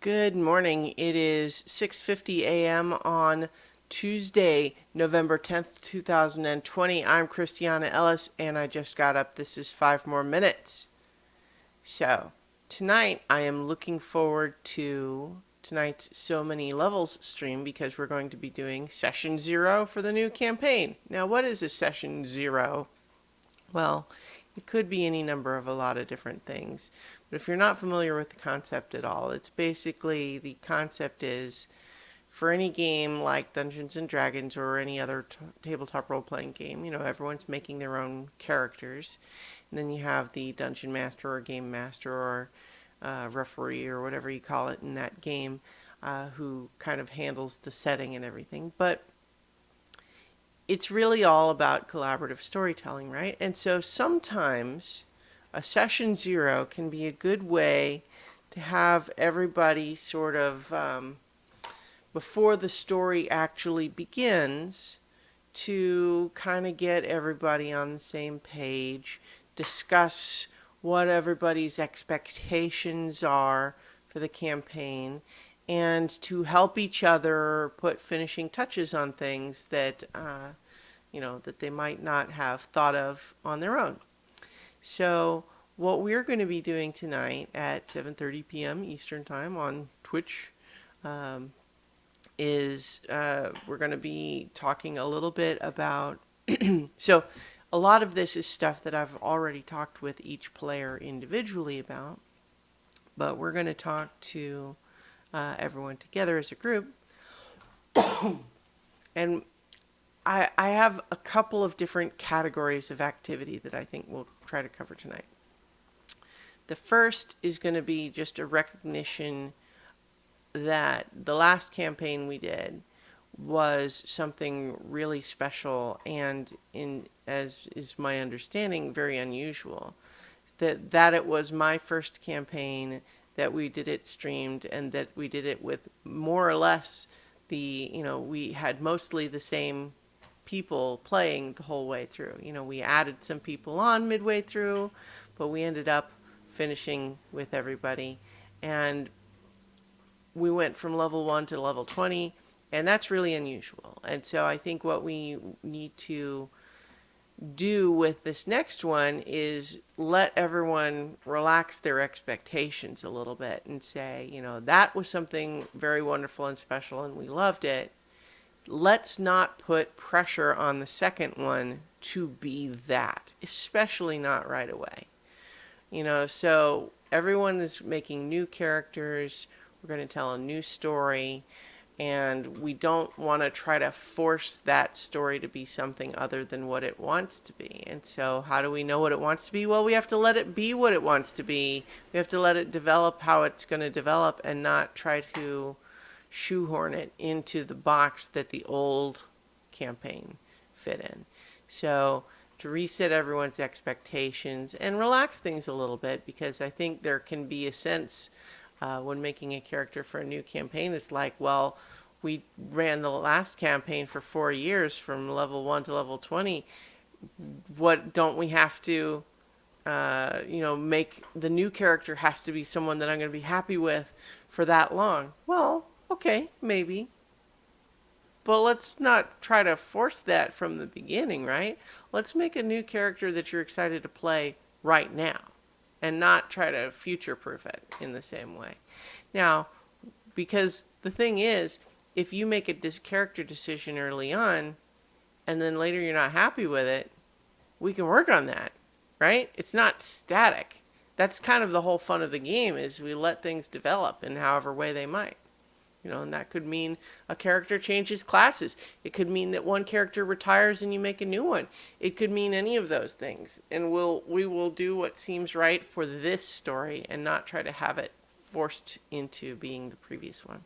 Good morning. It is 6:50 a.m. on Tuesday, November 10th, 2020. I'm Christiana Ellis and I just got up. This is 5 more minutes. So, tonight I am looking forward to tonight's So Many Levels stream because we're going to be doing session 0 for the new campaign. Now, what is a session 0? Well, it could be any number of a lot of different things. But if you're not familiar with the concept at all, it's basically the concept is for any game like Dungeons and Dragons or any other tabletop role playing game, everyone's making their own characters. And then you have the dungeon master or game master or referee or whatever you call it in that game who kind of handles the setting and everything. But it's really all about collaborative storytelling, right? And so sometimes a session 0 can be a good way to have everybody sort of, before the story actually begins, to kind of get everybody on the same page, discuss what everybody's expectations are for the campaign, and to help each other put finishing touches on things that that they might not have thought of on their own. So what we're going to be doing tonight at 7:30 p.m. Eastern Time on Twitch is we're going to be talking a little bit about so a lot of this is stuff that I've already talked with each player individually about, but we're going to talk to everyone together as a group. And I have a couple of different categories of activity that I think we'll try to cover tonight. The first is going to be just a recognition that the last campaign we did was something really special and, as is my understanding, very unusual. That it was my first campaign, that we did it streamed, and that we did it with more or less we had mostly the same people playing the whole way through. We added some people on midway through, but we ended up finishing with everybody. And we went from level 1 to level 20, and that's really unusual. And so I think what we need to do with this next one is let everyone relax their expectations a little bit and say, that was something very wonderful and special and we loved it. Let's not put pressure on the second one to be that, especially not right away. So everyone is making new characters. We're going to tell a new story, and we don't want to try to force that story to be something other than what it wants to be. And so how do we know what it wants to be? Well, we have to let it be what it wants to be. We have to let it develop how it's going to develop and not try to shoehorn it into the box that the old campaign fit in. So to reset everyone's expectations and relax things a little bit, because I think there can be a sense when making a character for a new campaign, it's like, well, we ran the last campaign for 4 years from level 1 to level 20. What don't we have to, make the new character has to be someone that I'm going to be happy with for that long? Well, okay, maybe. But let's not try to force that from the beginning, right? Let's make a new character that you're excited to play right now and not try to future-proof it in the same way. Now, because the thing is, if you make a character decision early on and then later you're not happy with it, we can work on that, right? It's not static. That's kind of the whole fun of the game, is we let things develop in however way they might. And that could mean a character changes classes. It could mean that one character retires and you make a new one. It could mean any of those things. And we will do what seems right for this story and not try to have it forced into being the previous one.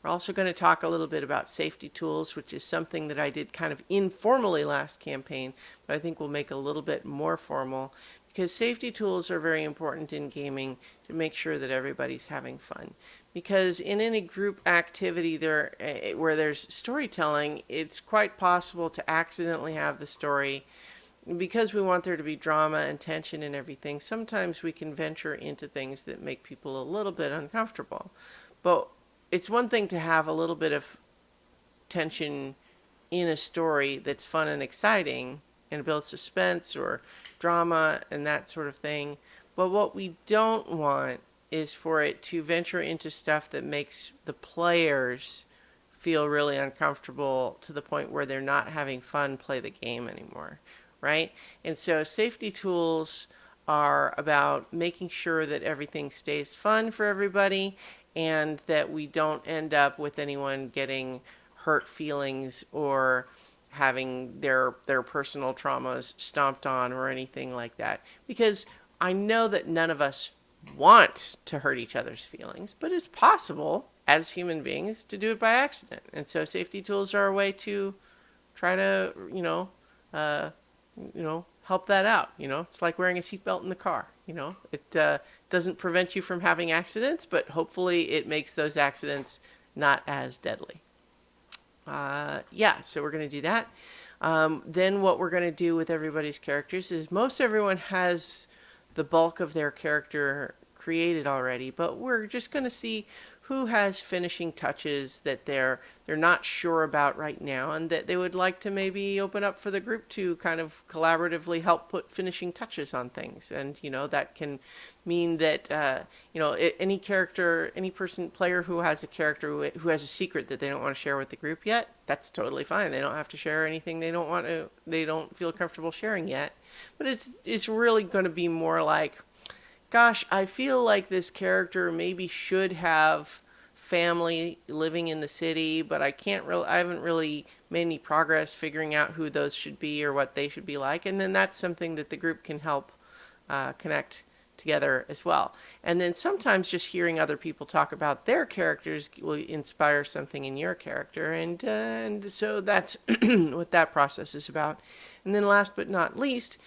We're also going to talk a little bit about safety tools, which is something that I did kind of informally last campaign, but I think we'll make a little bit more formal, because safety tools are very important in gaming to make sure that everybody's having fun. Because in any group activity where there's storytelling, it's quite possible to accidentally have the story because we want there to be drama and tension and everything, sometimes we can venture into things that make people a little bit uncomfortable. But it's one thing to have a little bit of tension in a story that's fun and exciting and builds suspense or drama and that sort of thing. But what we don't want is for it to venture into stuff that makes the players feel really uncomfortable to the point where they're not having fun play the game anymore, right? And so safety tools are about making sure that everything stays fun for everybody and that we don't end up with anyone getting hurt feelings or having their personal traumas stomped on or anything like that. Because I know that none of us want to hurt each other's feelings, but it's possible as human beings to do it by accident. And so safety tools are a way to try to, help that out. It's like wearing a seatbelt in the car. It doesn't prevent you from having accidents, but hopefully it makes those accidents not as deadly. So we're going to do that. Then what we're going to do with everybody's characters is most everyone has the bulk of their character created already, but we're just going to see who has finishing touches that they're not sure about right now and that they would like to maybe open up for the group to kind of collaboratively help put finishing touches on things. And that can mean that any player who has a character who has a secret that they don't want to share with the group yet, that's totally fine. They don't have to share anything they don't feel comfortable sharing yet. But it's really going to be more like, gosh, I feel like this character maybe should have family living in the city, but I haven't really made any progress figuring out who those should be or what they should be like. And then that's something that the group can help connect together as well. And then sometimes just hearing other people talk about their characters will inspire something in your character. And so that's what that process is about. And then last but not least,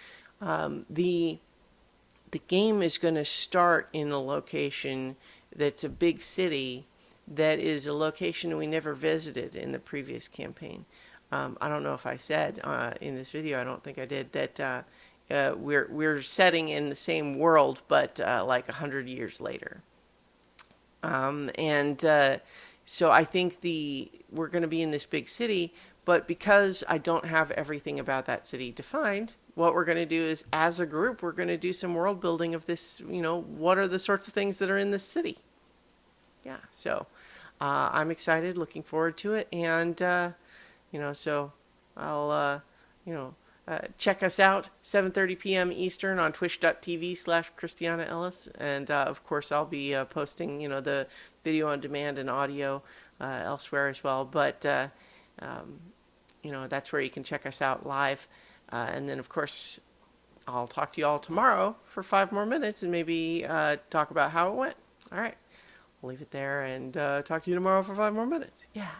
the game is going to start in a location that's a big city that is a location we never visited in the previous campaign. I don't know if I said in this video, I don't think I did, that we're setting in the same world, but like 100 years later. So I think we're going to be in this big city, but because I don't have everything about that city defined, what we're going to do is, as a group, we're going to do some world building of this, what are the sorts of things that are in this city? Yeah, so I'm excited, looking forward to it, and, so I'll, check us out, 7:30 p.m. Eastern on twitch.tv/Christiana Ellis, and, of course, I'll be posting, the video on demand and audio elsewhere as well, but, that's where you can check us out live. And then, of course, I'll talk to you all tomorrow for 5 more minutes and maybe talk about how it went. All right. We'll leave it there and talk to you tomorrow for 5 more minutes. Yeah.